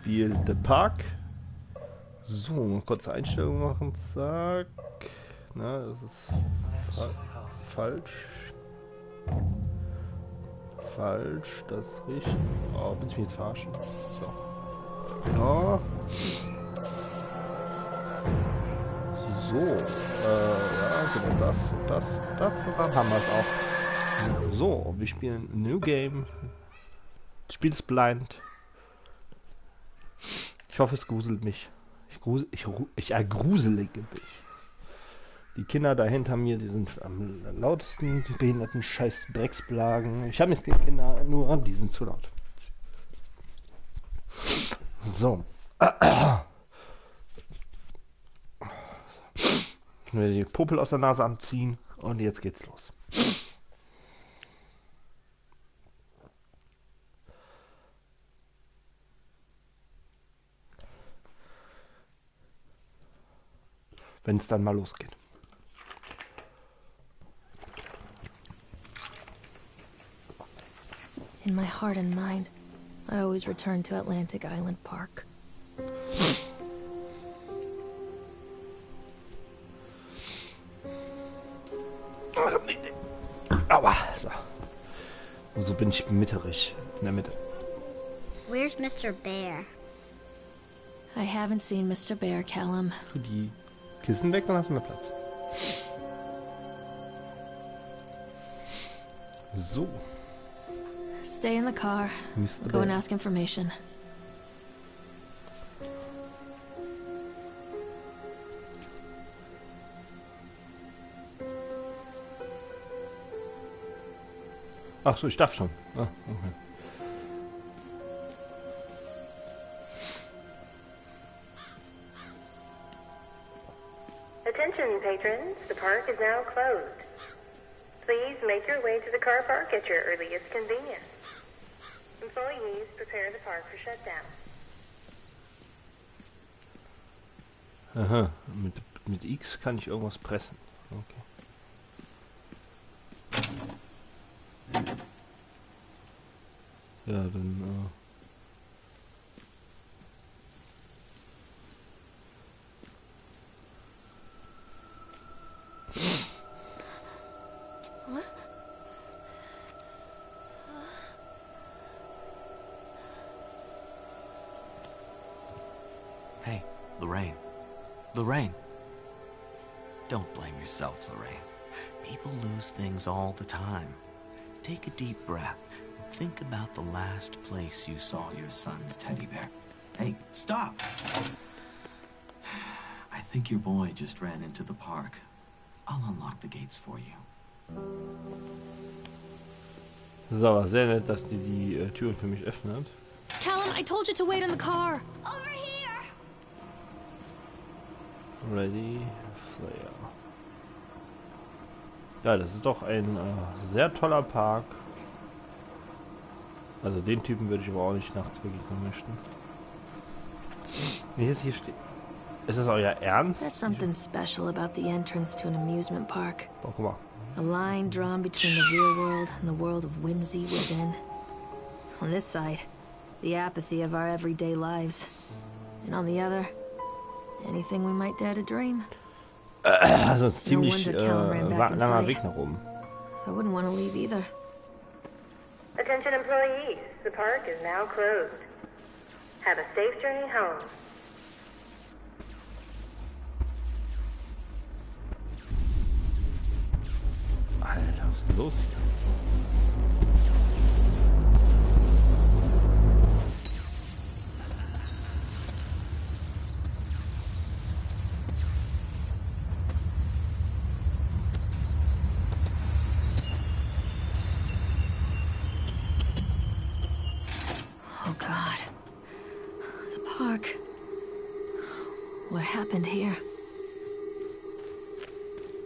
Spiel The Park. So, kurze Einstellung machen, zack. Na, das ist falsch. Falsch, das ist richtig. Oh, will ich mich jetzt verarschen? So. Genau. So, ja, genau das und das und das und dann haben wir es auch. So, wir spielen New Game. Das Spiel ist blind. Ich hoffe, es gruselt mich. Ich ergruselige mich. Die Kinder da hinter mir, die sind am lautesten, die behinderten scheiß Drecksblagen. Ich habe nichts gegen Kinder, nur die sind zu laut. So. Ich werde die Popel aus der Nase abziehen und jetzt geht's los. Wenn es dann mal losgeht. In my heart and mind, I always return to Atlantic Island Park. Aua, so. Und so bin ich mitterig, in der Mitte. Where's Mr. Bear? I haven't seen Mr. Bear, Callum. Tu die Kissen weg, dann hast du mehr Platz. So. Stay in the car. Mr. Go and Bear. ask information. Ach so, ich darf schon. Ah, okay. Attention, patrons. The park is now closed. Please make your way to the car park at your earliest convenience. Employees prepare the park for shutdown. Aha, mit X kann ich irgendwas pressen. Okay. Ja, dann Hey, Lorraine. Lorraine. Don't blame yourself, Lorraine. People lose things all the time. Take a deep breath and think about the last place you saw your son's teddy bear. Hey, stop! I think your boy just ran into the park. I'll unlock the gates for you. so, sehr nett, dass die Türen für mich öffnet. Callum, I told you to wait in the car. Over here! Ready, Flare. Ja, das ist doch ein sehr toller Park. Also den Typen würde ich aber auch nicht nachts begegnen möchten. Wenn ich jetzt hier stehe. Ist das euer Ernst? There's something special about the entrance to an amusement park. Oh, guck mal. A line drawn between the real world and the world of whimsy within. On this side, the apathy of our everyday lives. And on the other, anything we might dare to dream. Also ein No ziemlich wonder Callum ran back langer inside. Weg nach oben. I wouldn't want to leave either. Attention, employees. The park is now closed. Have a safe journey home. Alter, was ist denn los hier? Oh God. The park. What happened here?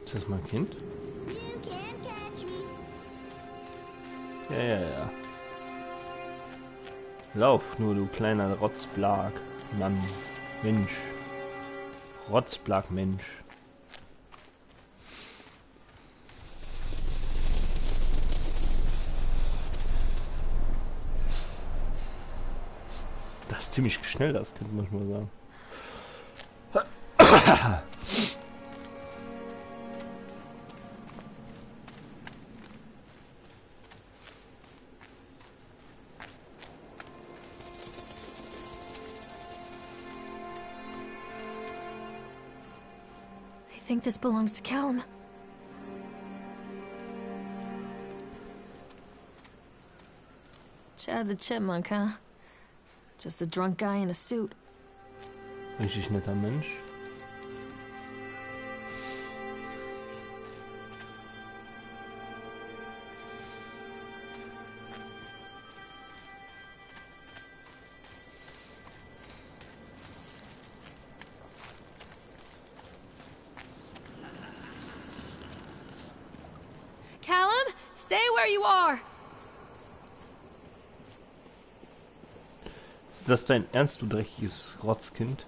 Ist das mein Kind? You can't catch me. Ja. Lauf nur, du kleiner Rotzblag. Mann. Mensch. Rotzblag, Mensch. Das Das ist ziemlich schnell, das Kind, muss ich mal sagen. I think this belongs to Callum. Chad the Chipmunk, huh? Just a drunk guy in a suit. Richtig netter Mensch. Callum, stay where you are. Ist das dein Ernst, du dreckiges Rotzkind?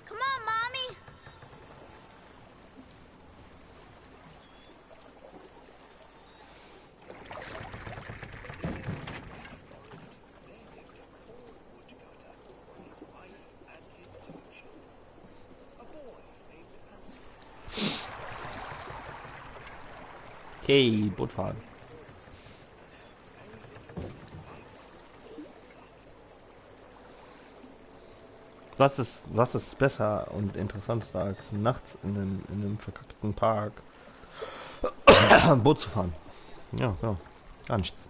Come on, Mommy. Hey, Boot fahren. Was ist besser und interessanter als nachts in einem verkackten Park Boot zu fahren? Ja, gar nichts.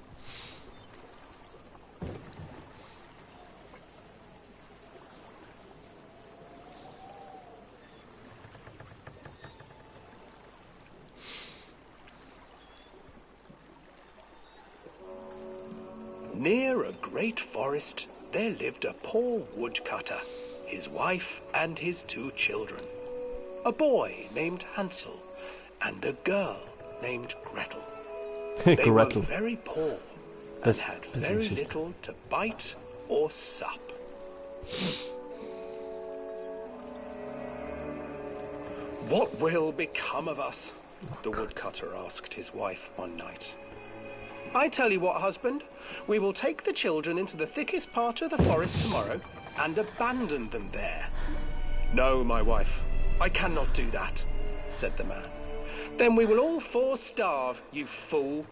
Near a great forest, there lived a poor woodcutter, his wife and his 2 children. A boy named Hansel and a girl named Gretel. They were Gretel. very poor and had very little to bite or sup. What will become of us? The woodcutter asked his wife one night. I tell you what, husband, we will take the children into the thickest part of the forest tomorrow and abandon them there. No, my wife, I cannot do that, said the man. Then we will all 4 starve, you fool.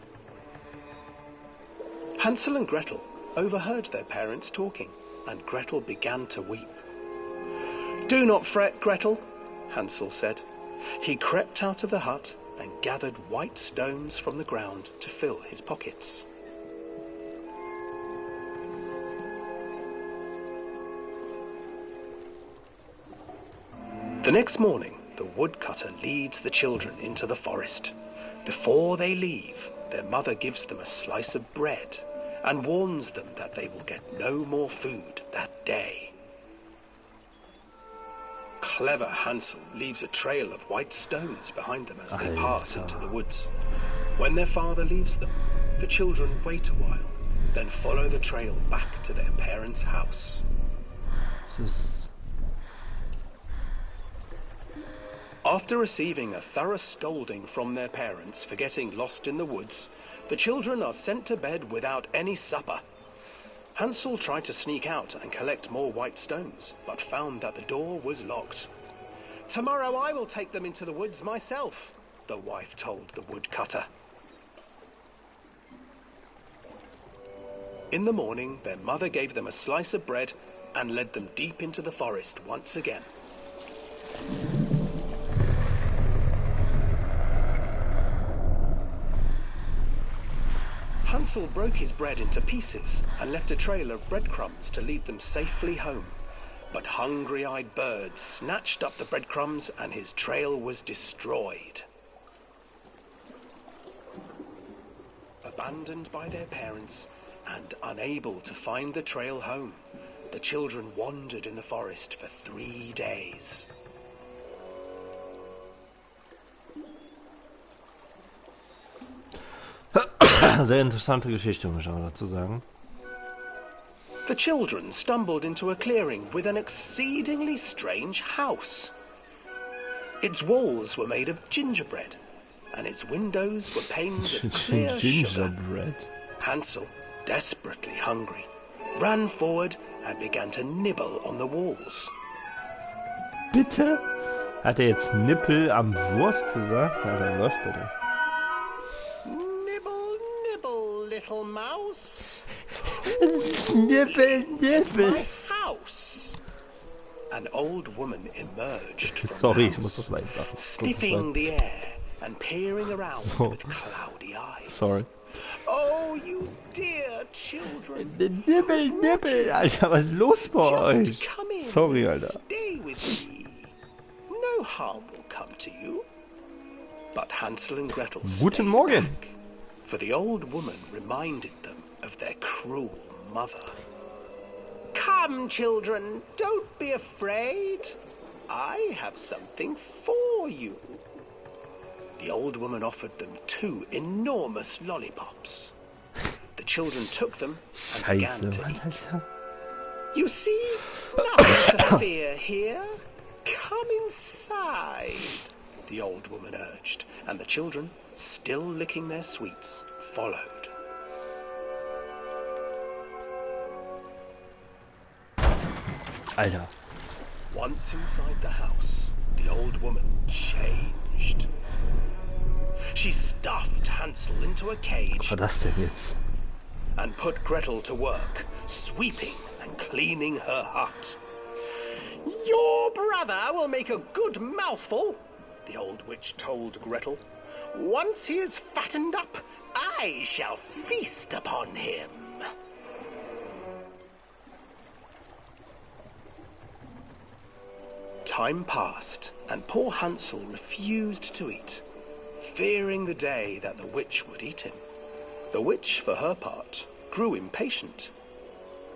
Hansel and Gretel overheard their parents talking, and Gretel began to weep. Do not fret, Gretel, Hansel said. He crept out of the hut and gathered white stones from the ground to fill his pockets. The next morning, the woodcutter leads the children into the forest. Before they leave, their mother gives them a slice of bread and warns them that they will get no more food that day. Clever Hansel leaves a trail of white stones behind them as they pass into the woods. When their father leaves them, the children wait a while, then follow the trail back to their parents' house. After receiving a thorough scolding from their parents for getting lost in the woods, the children are sent to bed without any supper. Hansel tried to sneak out and collect more white stones, but found that the door was locked. Tomorrow I will take them into the woods myself, the wife told the woodcutter. In the morning, their mother gave them a slice of bread and led them deep into the forest once again. Hansel broke his bread into pieces and left a trail of breadcrumbs to lead them safely home. But hungry-eyed birds snatched up the breadcrumbs and his trail was destroyed. Abandoned by their parents and unable to find the trail home, the children wandered in the forest for 3 days. Sehr interessante Geschichte, muss ich aber dazu sagen. The children stumbled into a clearing with an exceedingly strange house. Its walls were made of gingerbread, and its windows were panes of clear sugar. Gingerbread. Hansel, desperately hungry, ran forward and began to nibble on the walls. Bitte? Hat er jetzt Nippel am Wurst gesagt? Na, dann läuft bitte. Nibble, nibble, little mouse. Nippel, Nippel. My house. An old woman emerged from Sorry, the ich muss house, das live machen. sniffing the air and peering around So. with cloudy eyes. Sorry. Oh, you dear children. Nippel, Nippel. Alter, was ist los bei euch? Just come in Sorry, and Alter. stay with me. No harm will come to you. But Hansel and Gretel Guten stayed Morgen. back, for the old woman reminded them of their cruel mother. Come, children, don't be afraid. I have something for you. The old woman offered them 2 enormous lollipops. The children took them and began Scheiße, to Mann, eat. Alter. You see, nothing to fear here. Come inside, the old woman urged, and the children, still licking their sweets, followed. Alter. Once inside the house, the old woman changed. She stuffed Hansel into a cage Was war das denn jetzt? and put Gretel to work, sweeping and cleaning her hut. Your brother will make a good mouthful, the old witch told Gretel. Once he is fattened up, I shall feast upon him. Time passed, and poor Hansel refused to eat, fearing the day that the witch would eat him. The witch, for her part, grew impatient.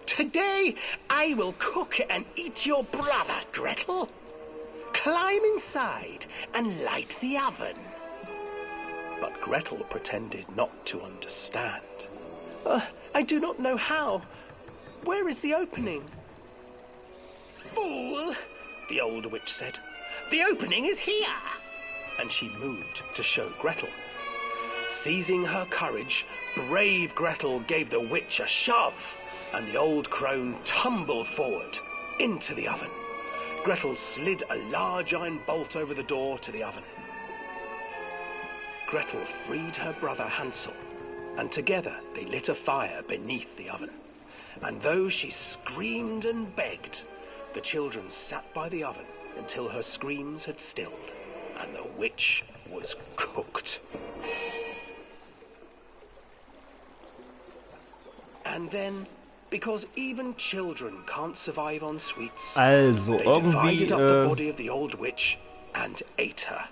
Today I will cook and eat your brother, Gretel. Climb inside and light the oven. But Gretel pretended not to understand. I do not know how. Where is the opening? Fool, the old witch said. The opening is here. And she moved to show Gretel. Seizing her courage, brave Gretel gave the witch a shove, and the old crone tumbled forward into the oven. Gretel slid a large iron bolt over the door to the oven. Gretel freed her brother Hansel, and together they lit a fire beneath the oven. And though she screamed and begged, the children sat by the oven until her screams had stilled, and the witch was cooked. And then, because even children can't survive on sweets, Also, they irgendwie, divided up the body of the old witch and ate her.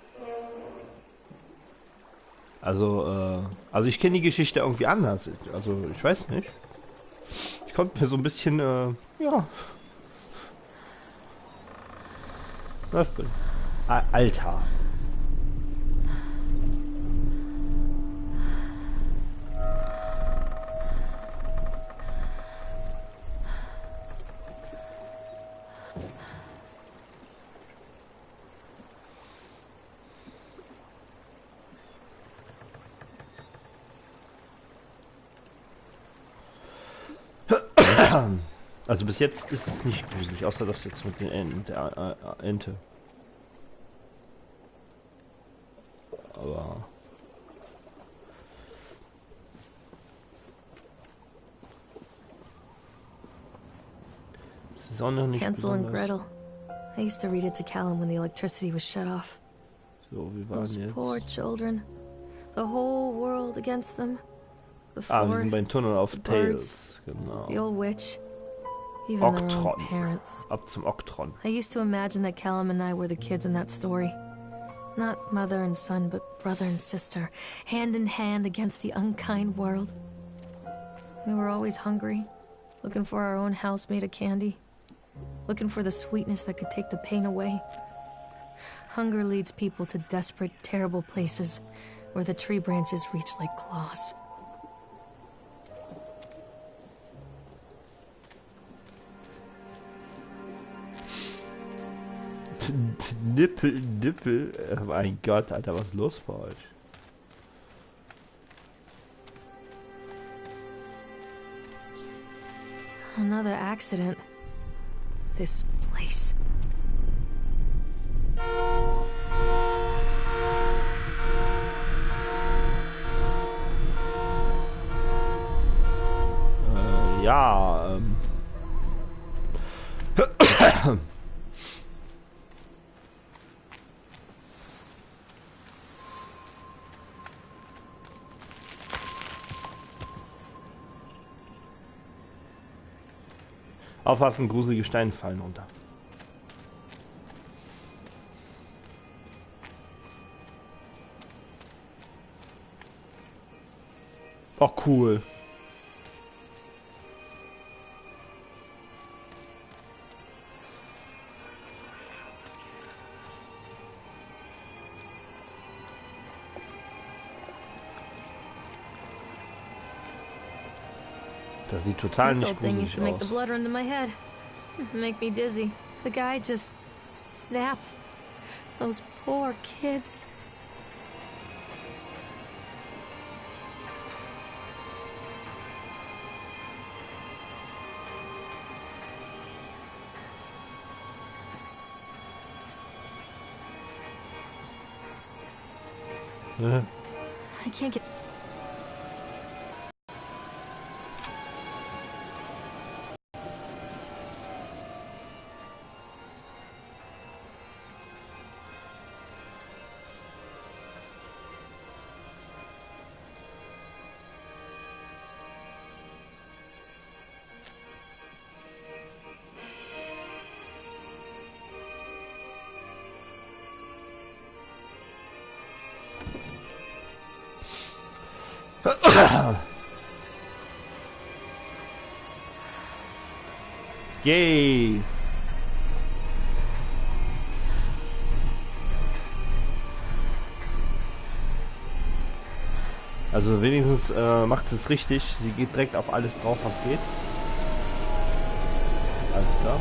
Also ich kenne die Geschichte irgendwie anders. Also, ich weiß nicht. Ich kommt mir so ein bisschen, ja. Läuft gut. Alter. Also bis jetzt ist es nicht gruselig, außer das jetzt mit den Enten, der Ente. Aber es ist auch noch nicht Hansel and besonders. Gretel. I used to read it to Callum when the electricity was shut off. So, wir waren Those jetzt. poor children. The whole world against them. The Ah, wir sind beim forest, Tunnel auf the birds, Tails. Genau. the old witch, even their own Oktron. parents. Ab zum Oktron. I used to imagine that Callum and I were the kids in that story. Not mother and son, but brother and sister, hand in hand against the unkind world. We were always hungry, looking for our own house made of candy, looking for the sweetness that could take the pain away. Hunger leads people to desperate, terrible places where the tree branches reach like claws. Nippel, Nippel. Mein Gott, Alter, was ist los bei euch? Another accident. This place. Ja, Aufpassen, gruselige Steine fallen runter. Oh, cool. Das sieht total This nicht old thing used gruselig to make the aus. blood run to my head. Make me dizzy. The guy just snapped. Those poor kids. I can't get... Yay! Also wenigstens macht es richtig. Sie geht direkt auf alles drauf, was geht. Alles klar.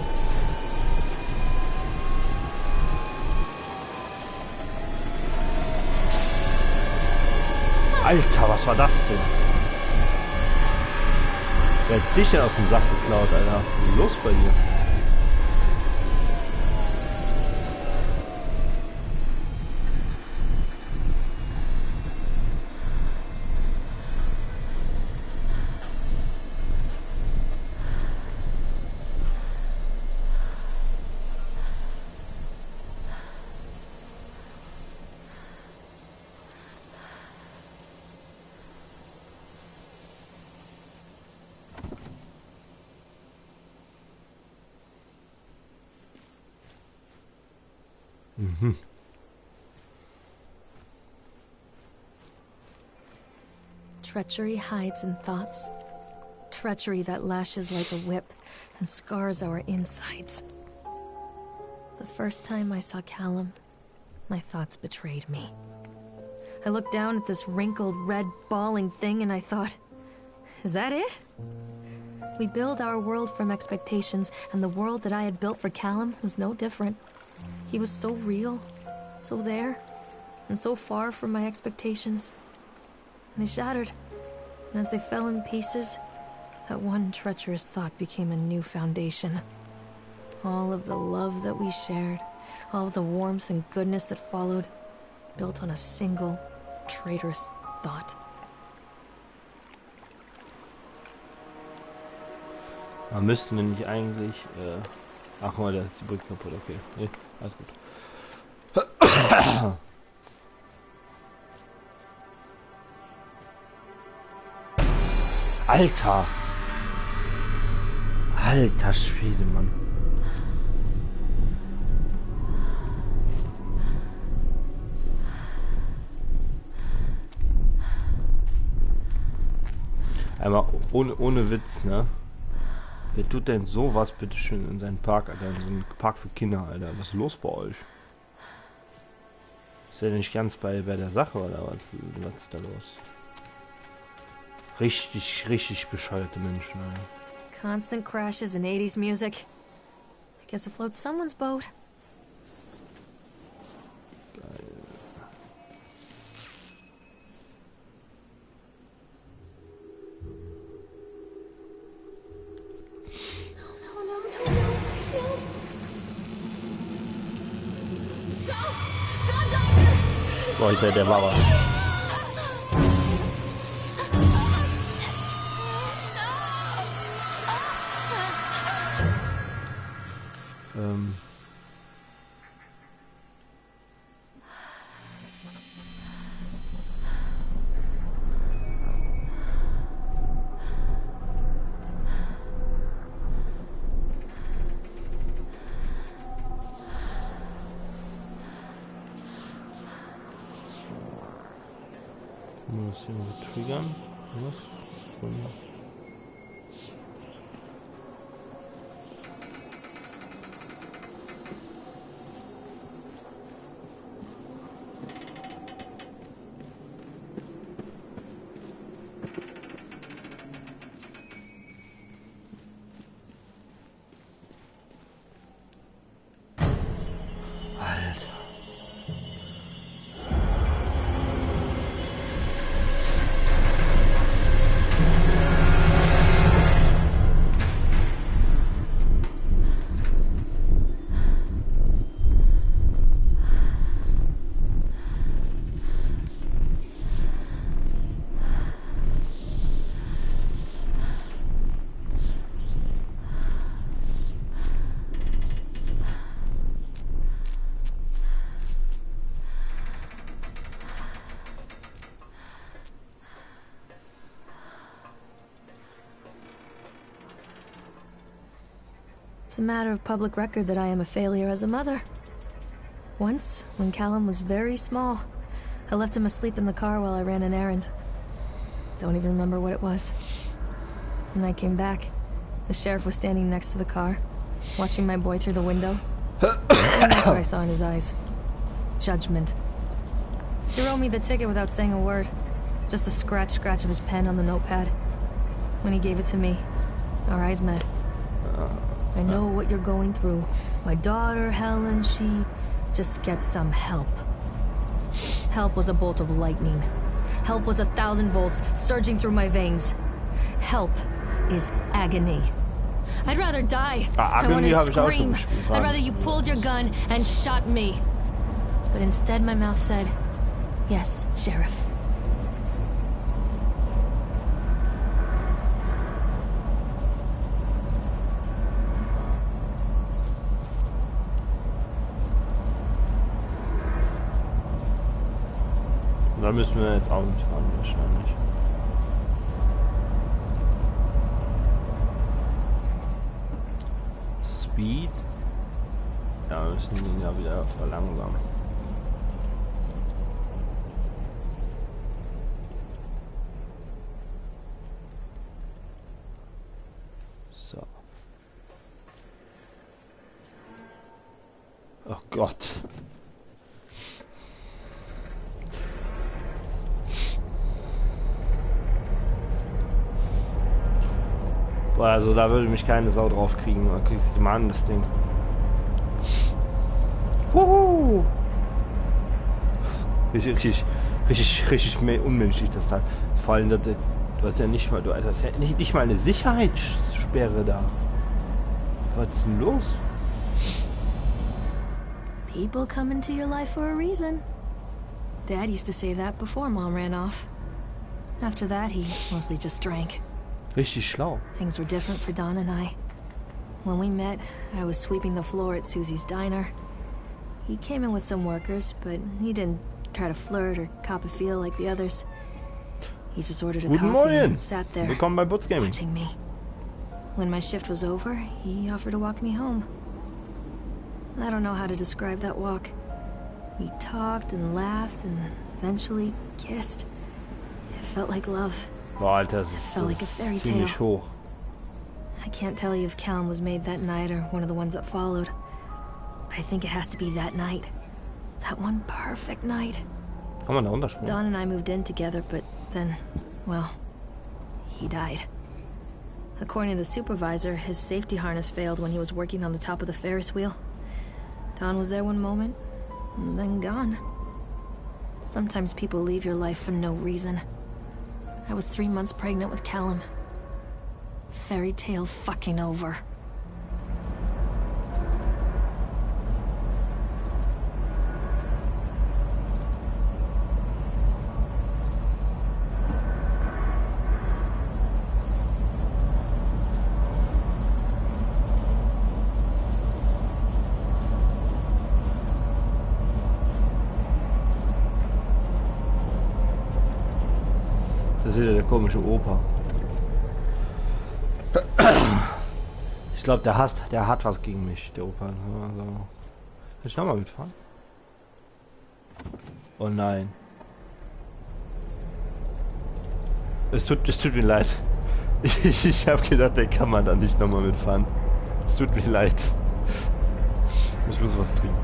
Alter, was war das denn? Wer hat dich denn aus dem Sack geklaut, Alter? Was ist los bei dir? Treachery hides in thoughts. Treachery that lashes like a whip and scars our insides. The first time I saw Callum, my thoughts betrayed me. I looked down at this wrinkled, red, bawling thing and I thought, is that it? We build our world from expectations, and the world that I had built for Callum was no different. He was so real, so there, and so far from my expectations. They shattered, and as they fell in pieces, that one treacherous thought became a new foundation. All of the love that we shared, all of the warmth and goodness that followed, built on a single, traitorous thought. Man müsste nämlich eigentlich... Ach mal, da ist die Brücke kaputt, okay. Nee, alles gut. Alter! Alter Schwede, Mann. Einmal ohne Witz, ne? Wer tut denn sowas bitteschön in seinen Park, Alter? In so einen Park für Kinder, Alter. Was ist los bei euch? Ist ja nicht ganz bei der Sache, oder was ist da los? Richtig bescheuerte Menschen, Alter. Constant crashes and 80s music. I guess it floats someone's boat. Leute, der war was. Muss irgendwie triggern. Was? It's a matter of public record that I am a failure as a mother. Once, when Callum was very small, I left him asleep in the car while I ran an errand. Don't even remember what it was. When I came back, the sheriff was standing next to the car, watching my boy through the window. And that's what I saw in his eyes. Judgment. He wrote me the ticket without saying a word. Just the scratch of his pen on the notepad. When he gave it to me, our eyes met. I know what you're going through. My daughter, Helen, she just gets some help. Help was a bolt of lightning. Help was 1,000 volts surging through my veins. Help is agony. I'd rather die. I want to scream. I'd rather you pulled your gun and shot me. But instead my mouth said, yes, Sheriff. Da müssen wir jetzt auch nicht fahren, wahrscheinlich. Speed. Ja, wir müssen ihn ja wieder verlangsamen. So. Oh Gott. Also da würde mich keine Sau drauf kriegen, da kriegst du mal an das Ding. Richtig unmenschlich das Teil. Vor allem, du hast ja nicht mal, nicht mal eine Sicherheitssperre da. Was ist denn los? People come into your life for a reason. Dad used to say that before Mom ran off. After that, he mostly just drank. Richtig schlau. Things were different for Don and I. When we met, I was sweeping the floor at Susie's diner. He came in with some workers, but he didn't try to flirt or cop a feel like the others. He just ordered a coffee and sat there, Willkommen bei Butz Gaming. watching me. When my shift was over, he offered to walk me home. I don't know how to describe that walk. We talked and laughed and eventually kissed. It felt like love. Boah, Alter, das ist Felt like a fairy ziemlich tale. hoch. I can't tell you if Callum was made that night or one of the ones that followed. But I think it has to be that night. That one perfect night. Kann man da runterspringen? Don and I moved in together, but then, well, he died. According to the supervisor, his safety harness failed when he was working on the top of the Ferris wheel. Don was there one moment, and then gone. Sometimes people leave your life for no reason. I was 3 months pregnant with Callum. Fairy tale fucking over. Das ist wieder der komische Opa. Ich glaube, der hat was gegen mich, der Opa. Also, kann ich nochmal mitfahren? Oh nein. Es tut mir leid. Ich habe gedacht, der kann man da nicht nochmal mitfahren. Es tut mir leid. Ich muss was trinken.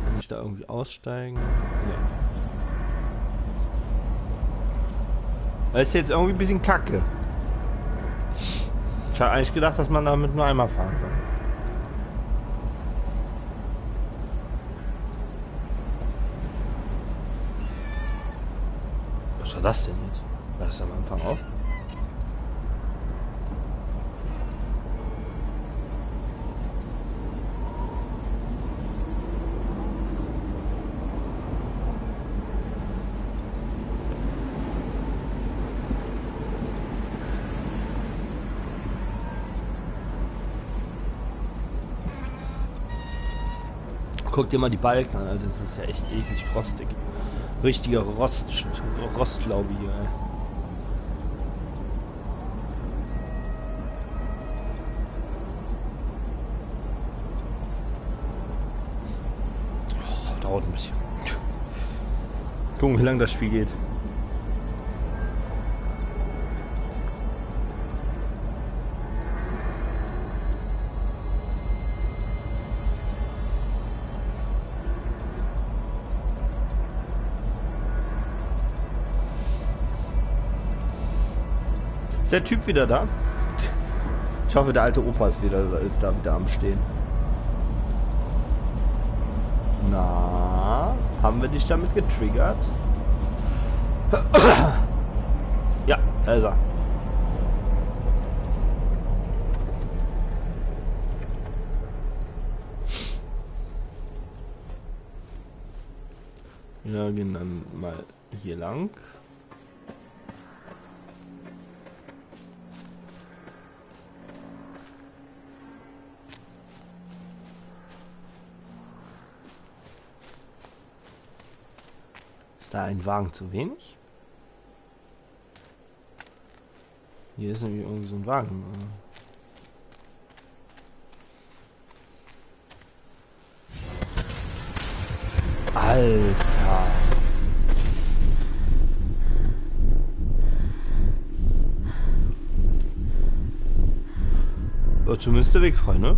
Kann ich da irgendwie aussteigen? Nee. Das ist jetzt irgendwie ein bisschen kacke. Ich habe eigentlich gedacht, dass man damit nur einmal fahren kann. Was war das denn jetzt? War das am Anfang auch? Guck dir mal die Balken an, also das ist ja echt eklig rostig. Richtiger Rostlaube hier, ey. Oh, dauert ein bisschen. Gucken, wie lange das Spiel geht. Ist der Typ wieder da? Ich hoffe, der alte Opa ist da wieder am Stehen. Na, haben wir dich damit getriggert? Ja, da ist er. Wir gehen dann mal hier lang. Da ein Wagen zu wenig? Hier ist nämlich irgendwie so ein Wagen. Alter! Ja, zumindest der Weg frei, ne?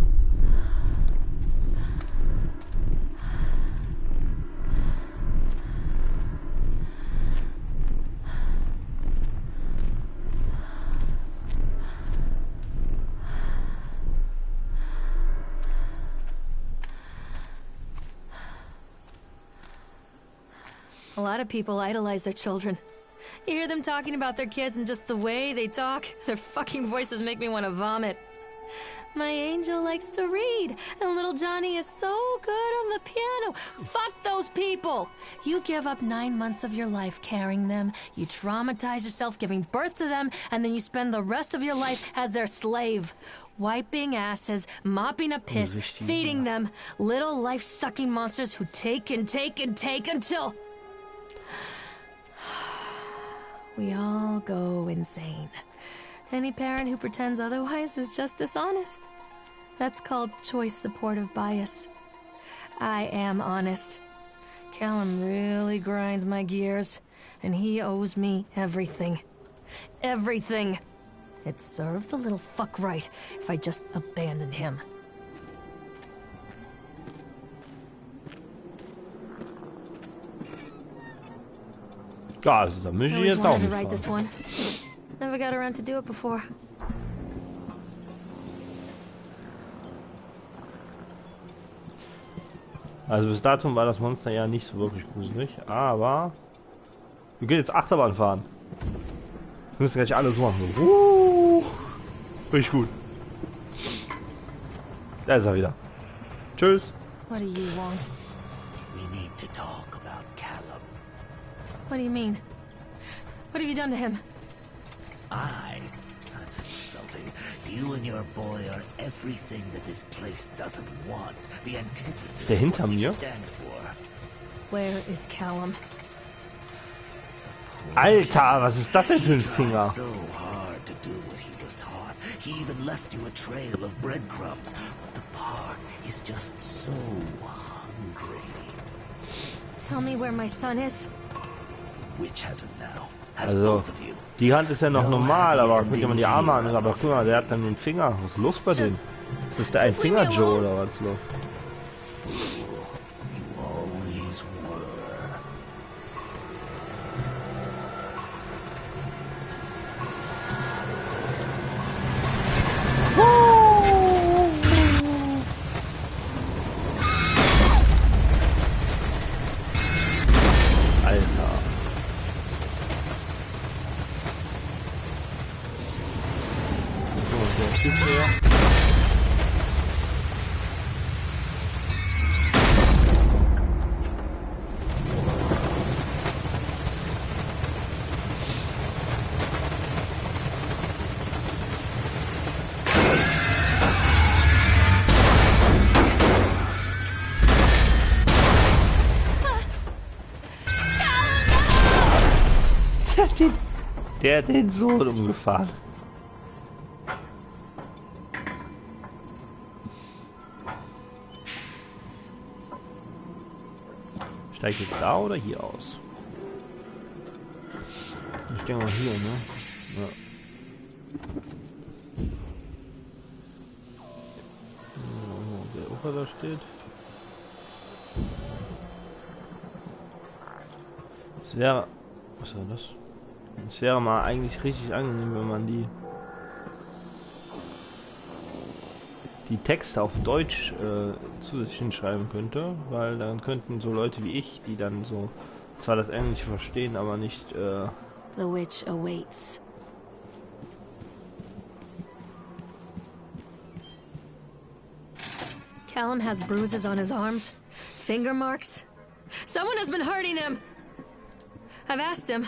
A lot of people idolize their children. You hear them talking about their kids and just the way they talk, their fucking voices make me want to vomit. My angel likes to read, and little Johnny is so good on the piano. Fuck those people! You give up 9 months of your life carrying them, you traumatize yourself giving birth to them, and then you spend the rest of your life as their slave. Wiping asses, mopping up piss, feeding them, little life-sucking monsters who take and take and take until... we all go insane. Any parent who pretends otherwise is just dishonest. That's called choice supportive bias. I am honest. Callum really grinds my gears, and he owes me everything. Everything. It'd serve the little fuck right if I just abandoned him. Also, da muss ich jetzt auch nicht write this fahren. one. Never got around to do it before. Also bis dato war das Monster ja nicht so wirklich gruselig, aber wir gehen jetzt Achterbahn fahren. Wir müssen gleich alles machen. Richtig gut. Da ist er wieder. Tschüss. What do you want? We need to talk about Callum. What do you mean? What have you done to him? That's insulting. You and your boy are everything that this place doesn't want. The antithesis Der of hinter what we mir? stand for. Where is Callum? Alter, was ist das denn für ein Tried Finger? so hard to do what he was taught. He even left you a trail of breadcrumbs. But the park is just so hungry. Tell me where my son is. Which has him now? Has Also, both of you. die Hand ist ja noch normal, aber guck dir mal die Arme an. Aber guck mal, der hat dann nur einen Finger. Was ist los bei dem? Ist das der Ein-Finger-Joe oder was ist los? Fool, you always were. Alter. So, der Typ hier. Der hat den Sohn umgefahren. Steigt jetzt da oder hier aus? Ich denke mal hier, ne? Ja. Der Ufer da steht. Es wäre... Was war das? Es wäre mal eigentlich richtig angenehm, wenn man die Texte auf Deutsch zusätzlich hinschreiben könnte, weil dann könnten so Leute wie ich, die dann so zwar das Englische verstehen, aber nicht The witch awaits. Callum has bruises on his arms, finger marks. Someone has been hurting him. I've asked him,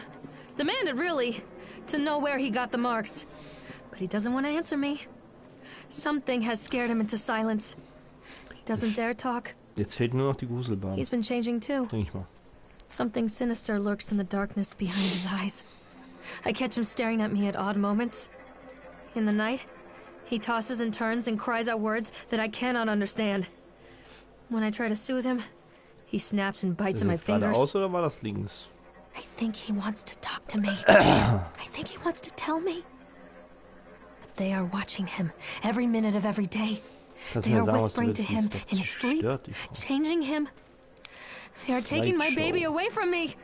demanded really, to know where he got the marks. But he doesn't want to answer me. Something has scared him into silence. He doesn't dare talk. Jetzt fehlt nur noch die Gruselbahn. He's been changing too. Denk ich mal. Something sinister lurks in the darkness behind his eyes. I catch him staring at me at odd moments. In the night, he tosses and turns and cries out words that I cannot understand. When I try to soothe him, he snaps and bites Ist at my das gerade fingers. aus oder war das links? I think he wants to talk to me. I think he wants to tell me. But they are watching him every minute of every day. Kannst They du mir are sagen, was du whispering willst? to Die him ist doch in his sleep, zerstört, die Frau. changing him. They are taking my Light baby show. away from me.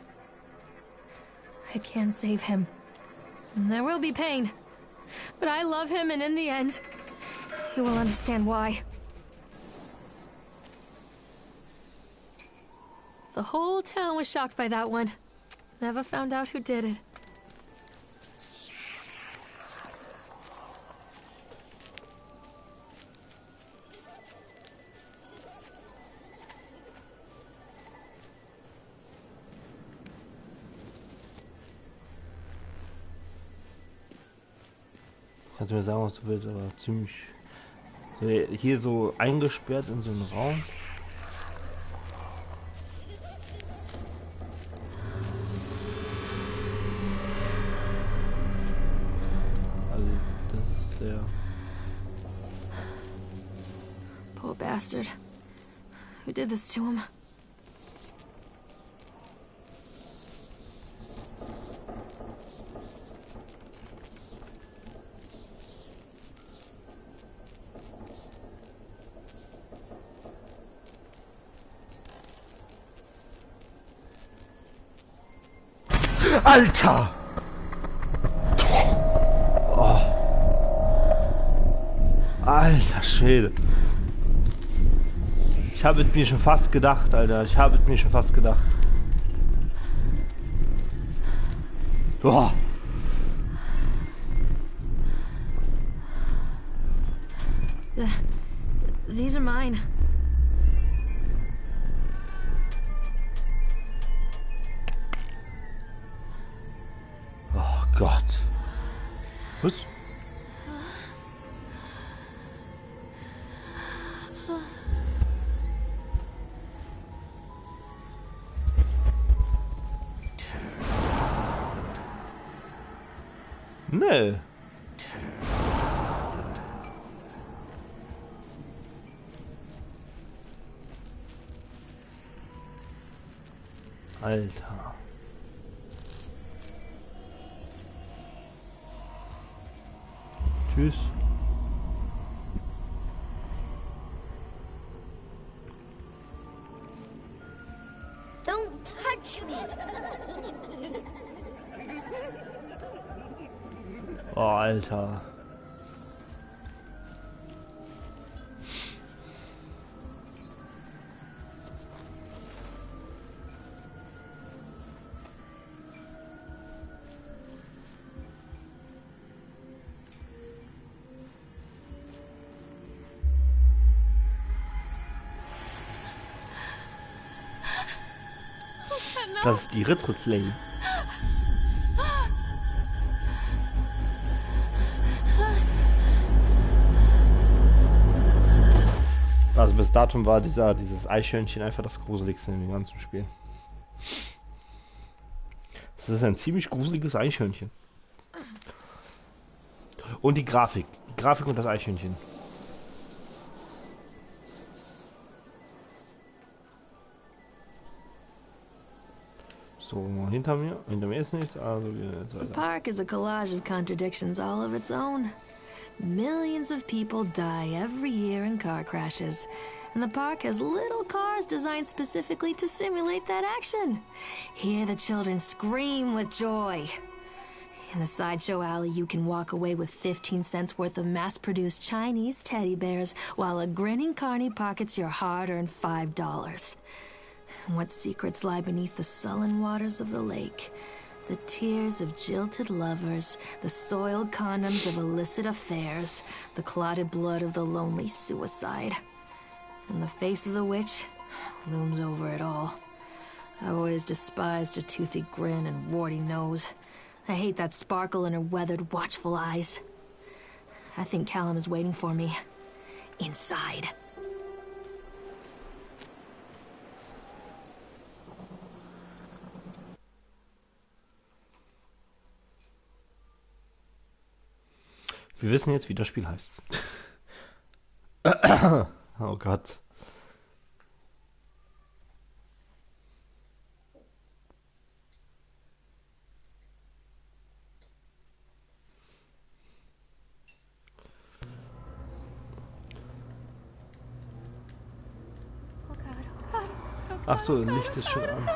I can save him. And there will be pain. But I love him, and in the end, he will understand why. The whole town was shocked by that one. Never found out who did it. Kannst du mir sagen, was du willst, aber ziemlich... So, hier so eingesperrt in so einem Raum. Also, das ist der... Poor bastard. Who did this to him? Alter! Oh. Alter Schwede. Ich habe es mir schon fast gedacht, Alter. Ich habe es mir schon fast gedacht. Boah. These are mine. Oh Gott. Was? Nee. Alter. Tschüss. Don't touch me. Oh, Alter. Das ist die Ritterslane. Also bis datum war dieses Eichhörnchen einfach das Gruseligste in dem ganzen Spiel. Das ist ein ziemlich gruseliges Eichhörnchen. Und die Grafik. Die Grafik und das Eichhörnchen. So, hinter mir ist nichts, also jetzt The weiter. park is a collage of contradictions all of its own. Millions of people die every year in car crashes, and the park has little cars designed specifically to simulate that action. Hear the children scream with joy. In the sideshow alley, you can walk away with 15 cents worth of mass-produced Chinese teddy bears, while a grinning carny pockets your hard-earned $5. What secrets lie beneath the sullen waters of the lake? The tears of jilted lovers, the soiled condoms of illicit affairs, the clotted blood of the lonely suicide. And the face of the witch looms over it all. I've always despised her toothy grin and warty nose. I hate that sparkle in her weathered, watchful eyes. I think Callum is waiting for me. Inside. Wir wissen jetzt, wie das Spiel heißt. Oh Gott. Ach so, Licht ist schon an.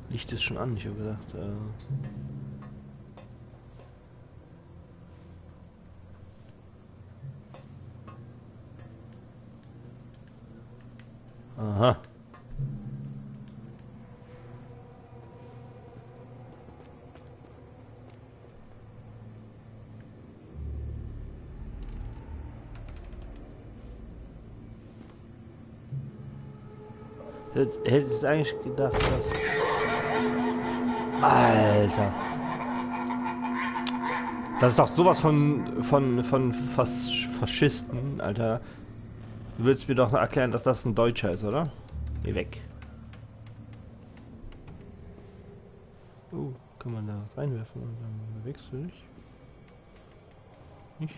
Licht ist schon an, ich habe gedacht. Aha. Jetzt hätte ich eigentlich gedacht, dass... Alter. Das ist doch sowas von Faschisten, Alter. Du willst mir doch erklären, dass das ein Deutscher ist, oder? Geh weg. Kann man da was reinwerfen und dann bewegst du dich? Nicht?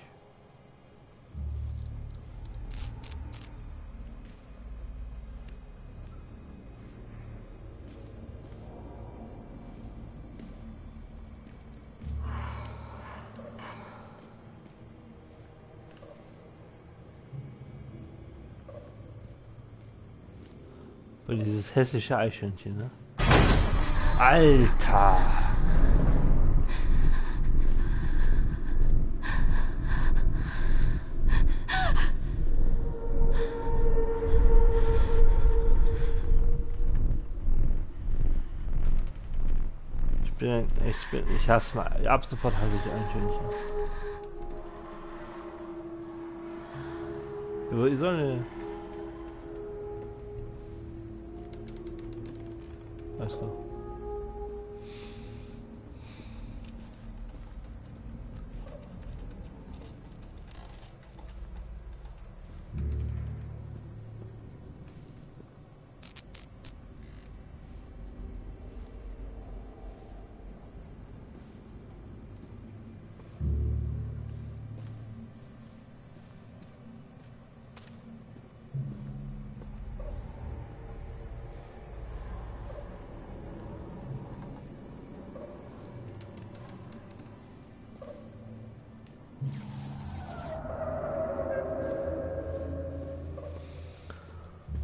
Und dieses hässliche Eichhörnchen, ne? Alter! Ich hasse mal, ab sofort hasse ich Eichhörnchen. Wo soll denn? Alles klar.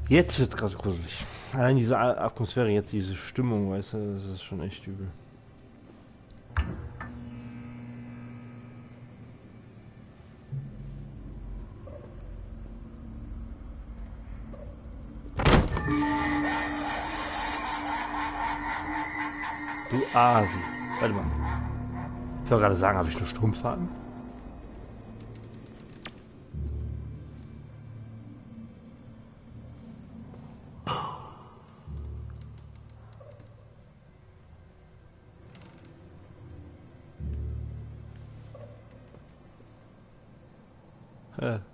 Jetzt wird's gerade gruselig. Allein diese Atmosphäre, jetzt diese Stimmung, weißt du, das ist schon echt übel. Du Asi. Warte mal. Ich wollte gerade sagen, habe ich nur Strümpfe an?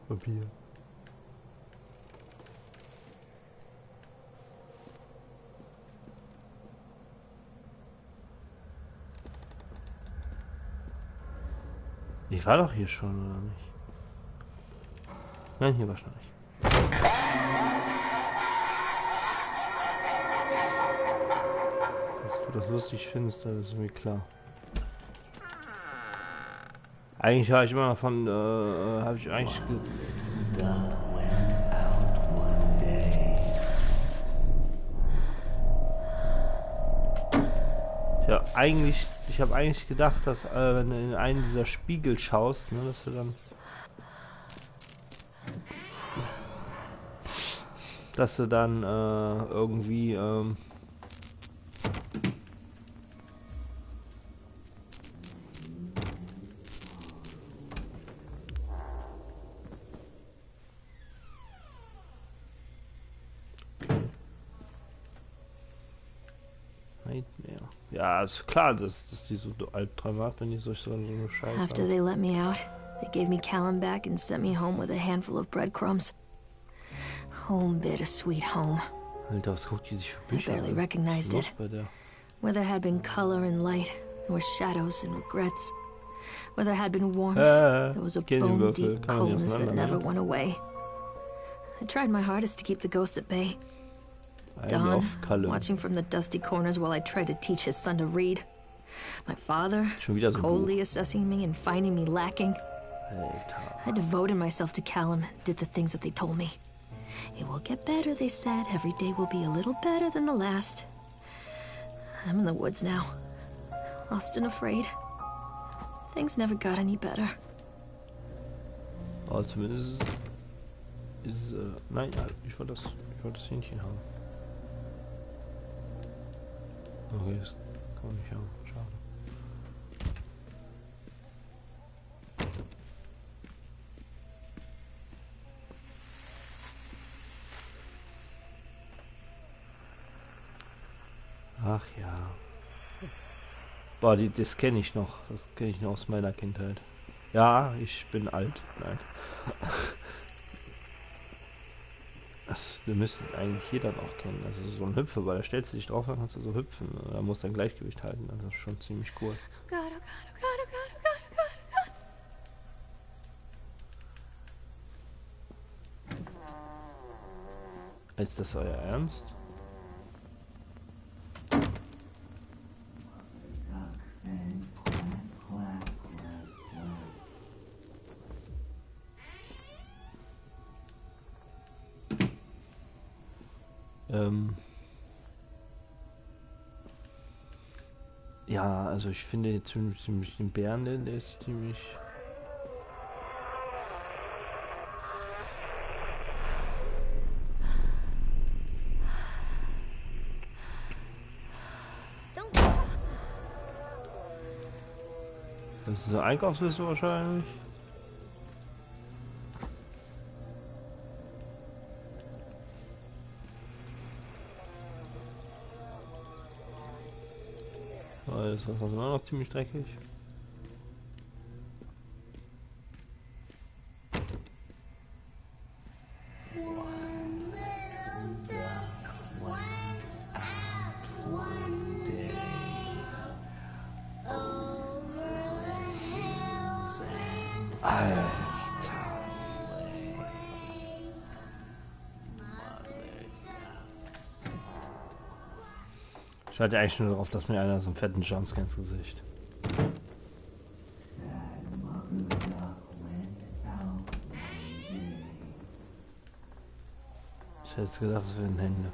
Papier. Ich war doch hier schon, oder nicht? Nein, hier war schon nicht. Dass du das lustig findest, das ist mir klar. Eigentlich war ich immer von, habe ich eigentlich... Ich habe eigentlich gedacht, dass wenn du in einen dieser Spiegel schaust, ne, dass du dann irgendwie ja, ist klar, dass die so Albträume hat, wenn die so eine Scheiße After they let me out, they gave me Callum back and sent me home with a handful of breadcrumbs. Home, bittersweet home. Alter, was guckt die sich für I Bücher barely an? recognized it. Where there had been color and light, there were shadows and regrets. Where there had been warmth, there was a bone-deep coldness that never went away. I tried my hardest to keep the ghosts at bay. Don, watching from the dusty corners while I tried to teach his son to read. My father, coldly assessing me and finding me lacking. I devoted myself to Callum, did the things that they told me. It will get better, they said. Every day will be a little better than the last. I'm in the woods now, lost and afraid. Things never got any better. Aber zumindest nein, ich wollte das Hähnchen haben. Okay, das kann man nicht haben. Schade. Ach ja. Boah, das kenne ich noch. Das kenne ich noch aus meiner Kindheit. Ja, ich bin alt. Nein. Das müsste eigentlich jeder noch kennen. Also so ein Hüpfeball, da stellst du dich drauf, dann kannst du so hüpfen. Da musst du dein Gleichgewicht halten. Also das ist schon ziemlich cool. Oh God, oh God, oh God, oh God, oh God, oh God, oh God. Ist das euer Ernst? Ja, also ich finde ziemlich den Bären, der ist ziemlich... Das ist eine Einkaufsliste wahrscheinlich. Das Wasser ist immer noch ziemlich dreckig. Ich warte eigentlich nur darauf, dass mir einer so einen fetten Jumpscare ins Gesicht. Ich hätte jetzt gedacht, es wären Hände.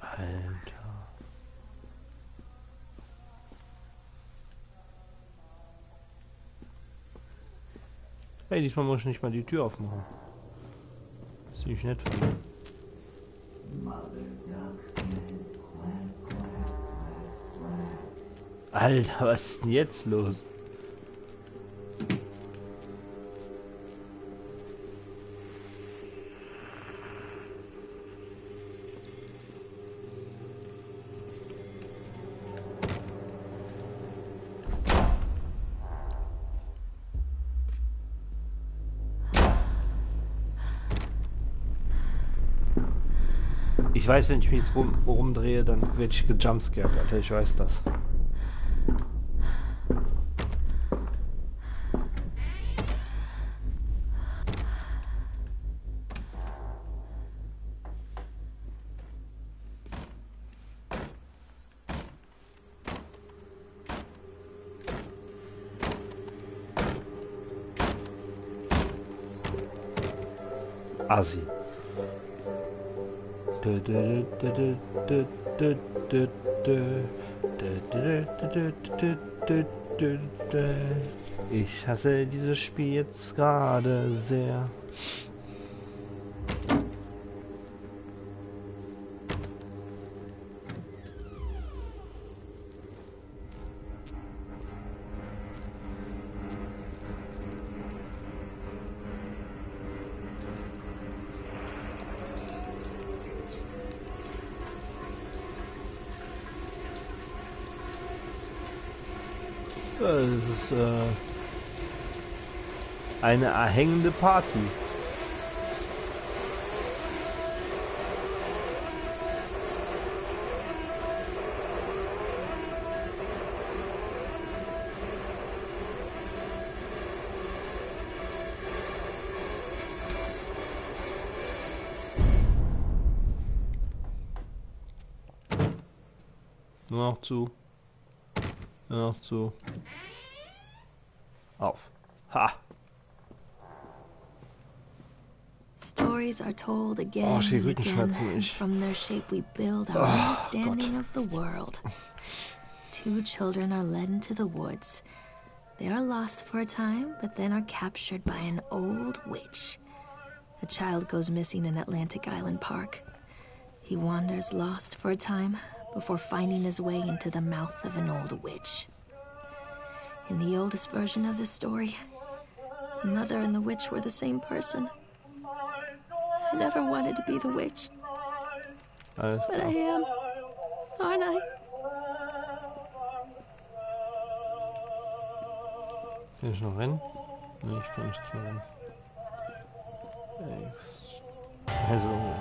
Alter. Hey, diesmal muss ich nicht mal die Tür aufmachen. Ziemlich nett von mir. Alter, was ist denn jetzt los? Ich weiß, wenn ich mich jetzt rumdrehe, dann werde ich gejumpscared, Alter, ich weiß das. Assi. Ich hasse dieses Spiel jetzt gerade sehr. Das ist eine erhängende Party. Nur noch zu. Nur noch zu. Auf. Ha! Stories are told again Oh, and again, Rückenschmerzen, and ich. from their shape we build our understanding of the world. Two children are led into the woods. They are lost for a time, but then are captured by an old witch. A child goes missing in Atlantic Island Park. He wanders lost for a time before finding his way into the mouth of an old witch. In the oldest version of this story, the mother and the witch were the same person. I never wanted to be the witch, Alles but I klar. am, aren't I? Kann ich noch rennen? Ne, ich kann nichts mehr rennen. Also.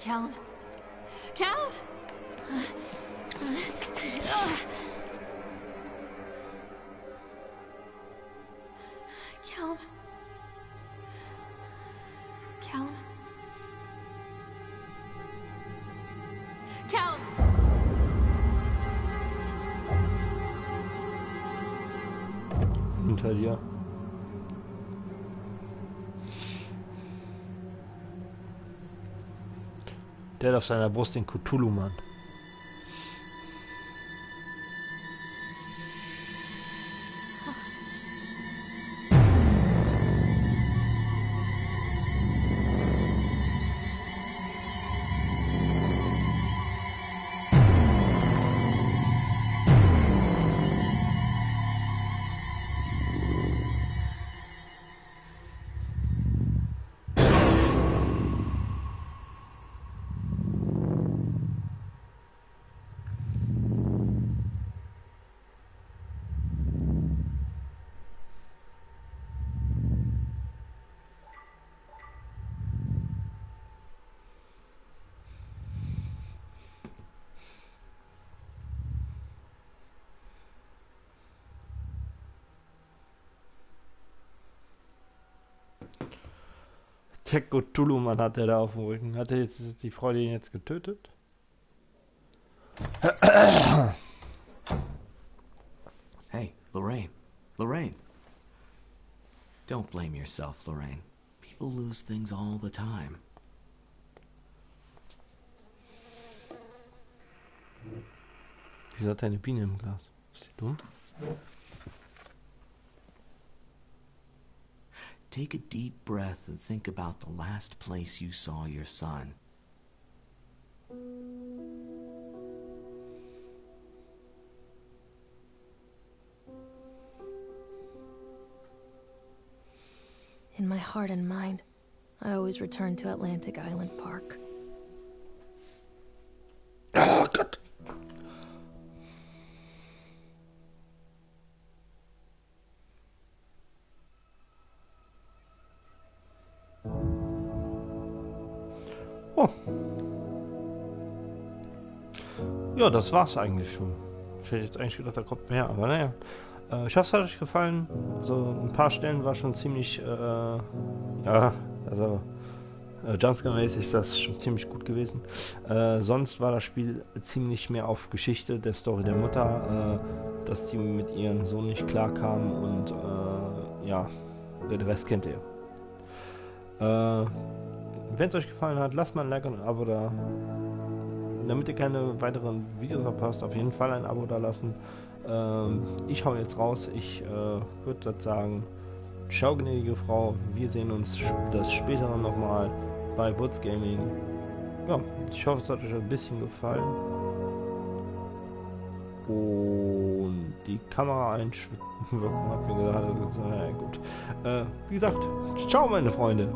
Callum. Callum! Callum. Callum. Callum! Hinter dir. Der hat auf seiner Brust den Cthulhu-Mann. der Cthulhu-Mann hat der da auf dem Rücken. Hat er jetzt die Freude ihn jetzt getötet? Hey, Lorraine. Lorraine. Don't blame yourself, Lorraine. People lose things all the time. Wieso hat er eine Biene im Glas? Ist die dumm? Take a deep breath and think about the last place you saw your son. In my heart and mind, I always return to Atlantic Island Park. Oh Gott! Oh. Ja, das war's eigentlich schon. Ich hätte jetzt eigentlich gedacht, da kommt mehr, aber naja. Ich hoffe, es hat euch gefallen. So ein paar Stellen war schon ziemlich, ja, also Jumpscare-mäßig das ist schon ziemlich gut gewesen. Sonst war das Spiel ziemlich mehr auf Geschichte der Story der Mutter, dass die mit ihrem Sohn nicht klarkam und ja, den Rest kennt ihr. Wenn es euch gefallen hat, lasst mal ein Like und ein Abo da. Damit ihr keine weiteren Videos verpasst, auf jeden Fall ein Abo da lassen. Ich hau jetzt raus. Ich würde sagen, ciao gnädige Frau. Wir sehen uns das spätere nochmal bei Butz Gaming. Ja, ich hoffe, es hat euch ein bisschen gefallen. Und die Kamera-Einwirkung hat mir gesagt, ja, gut. Wie gesagt, ciao meine Freunde.